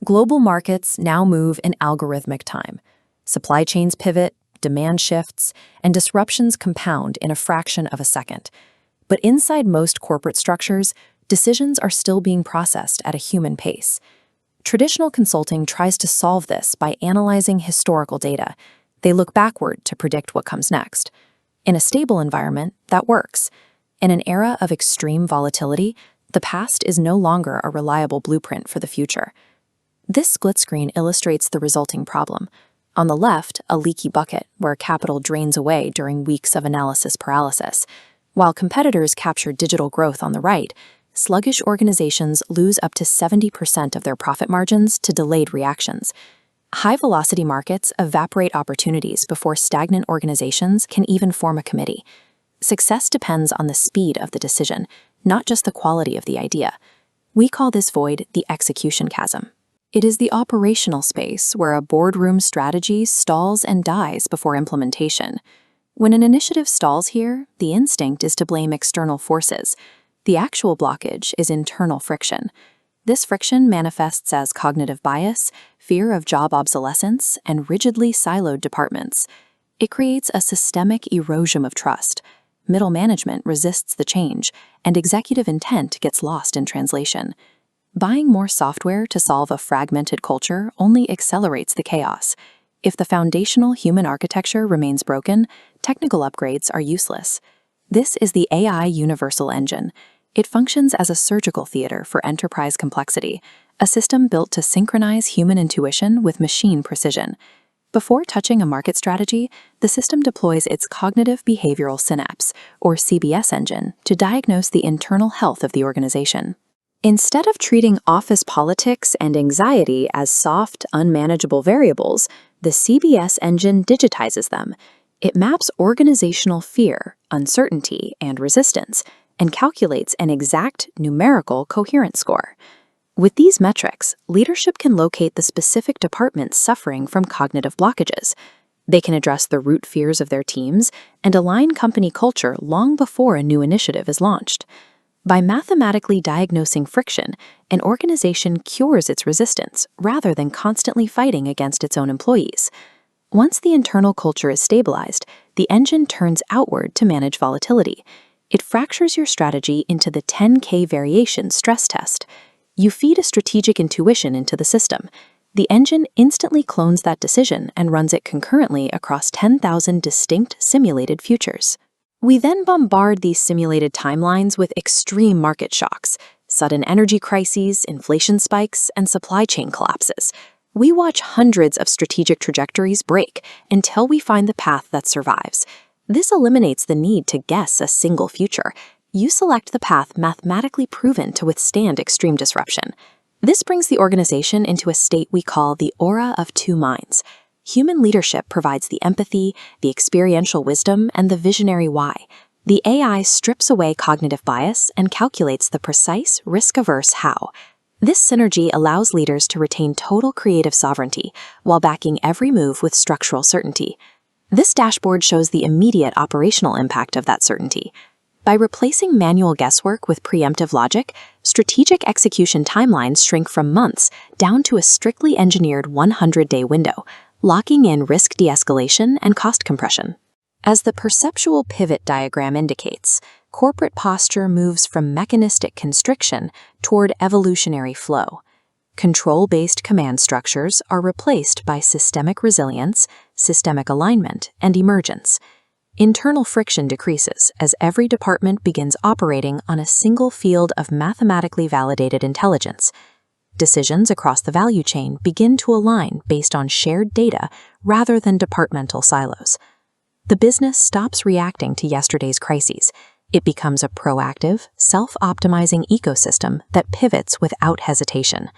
Global markets now move in algorithmic time. Supply chains pivot, demand shifts, and disruptions compound in a fraction of a second. But inside most corporate structures, decisions are still being processed at a human pace. Traditional consulting tries to solve this by analyzing historical data. They look backward to predict what comes next. In a stable environment, that works. In an era of extreme volatility, the past is no longer a reliable blueprint for the future. This split screen illustrates the resulting problem. On the left, a leaky bucket where capital drains away during weeks of analysis paralysis. While competitors capture digital growth on the right, sluggish organizations lose up to 70% of their profit margins to delayed reactions. High-velocity markets evaporate opportunities before stagnant organizations can even form a committee. Success depends on the speed of the decision, not just the quality of the idea. We call this void the execution chasm. It is the operational space where a boardroom strategy stalls and dies before implementation. When an initiative stalls here, the instinct is to blame external forces. The actual blockage is internal friction. This friction manifests as cognitive bias, fear of job obsolescence, and rigidly siloed departments. It creates a systemic erosion of trust. Middle management resists the change, and executive intent gets lost in translation. Buying more software to solve a fragmented culture only accelerates the chaos. If the foundational human architecture remains broken, technical upgrades are useless. This is the AI Universal Engine. It functions as a surgical theater for enterprise complexity, a system built to synchronize human intuition with machine precision. Before touching a market strategy, the system deploys its cognitive behavioral synapse, or CBS Engine, to diagnose the internal health of the organization. Instead of treating office politics and anxiety as soft, unmanageable variables, the CBS Engine digitizes them. It maps organizational fear, uncertainty, and resistance, and calculates an exact numerical coherence score. With these metrics, leadership can locate the specific departments suffering from cognitive blockages. They can address the root fears of their teams and align company culture long before a new initiative is launched. By mathematically diagnosing friction, an organization cures its resistance rather than constantly fighting against its own employees. Once the internal culture is stabilized, the engine turns outward to manage volatility. It fractures your strategy into the 10K variation stress test. You feed a strategic intuition into the system. The engine instantly clones that decision and runs it concurrently across 10,000 distinct simulated futures. We then bombard these simulated timelines with extreme market shocks, sudden energy crises, inflation spikes, and supply chain collapses. We watch hundreds of strategic trajectories break until we find the path that survives. This eliminates the need to guess a single future. You select the path mathematically proven to withstand extreme disruption. This brings the organization into a state we call the aura of two minds. Human leadership provides the empathy, the experiential wisdom, and the visionary why. The AI strips away cognitive bias and calculates the precise, risk-averse how. This synergy allows leaders to retain total creative sovereignty while backing every move with structural certainty. This dashboard shows the immediate operational impact of that certainty. By replacing manual guesswork with preemptive logic, strategic execution timelines shrink from months down to a strictly engineered 100-day window, locking in risk de-escalation and cost compression. As the perceptual pivot diagram indicates, corporate posture moves from mechanistic constriction toward evolutionary flow. Control-based command structures are replaced by systemic resilience, systemic alignment, and emergence. Internal friction decreases as every department begins operating on a single field of mathematically validated intelligence. Decisions across the value chain begin to align based on shared data rather than departmental silos. The business stops reacting to yesterday's crises. It becomes a proactive, self-optimizing ecosystem that pivots without hesitation.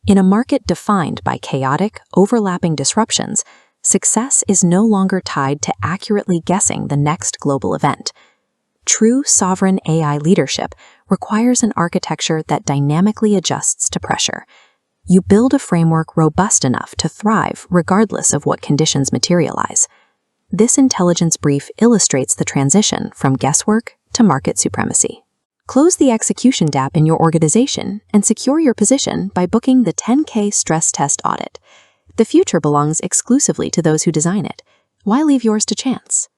In a market defined by chaotic, overlapping disruptions, success is no longer tied to accurately guessing the next global event. True sovereign AI leadership requires an architecture that dynamically adjusts to pressure. You build a framework robust enough to thrive regardless of what conditions materialize. This intelligence brief illustrates the transition from guesswork to market supremacy. Close the execution gap in your organization and secure your position by booking the 10K stress test audit. The future belongs exclusively to those who design it. Why leave yours to chance?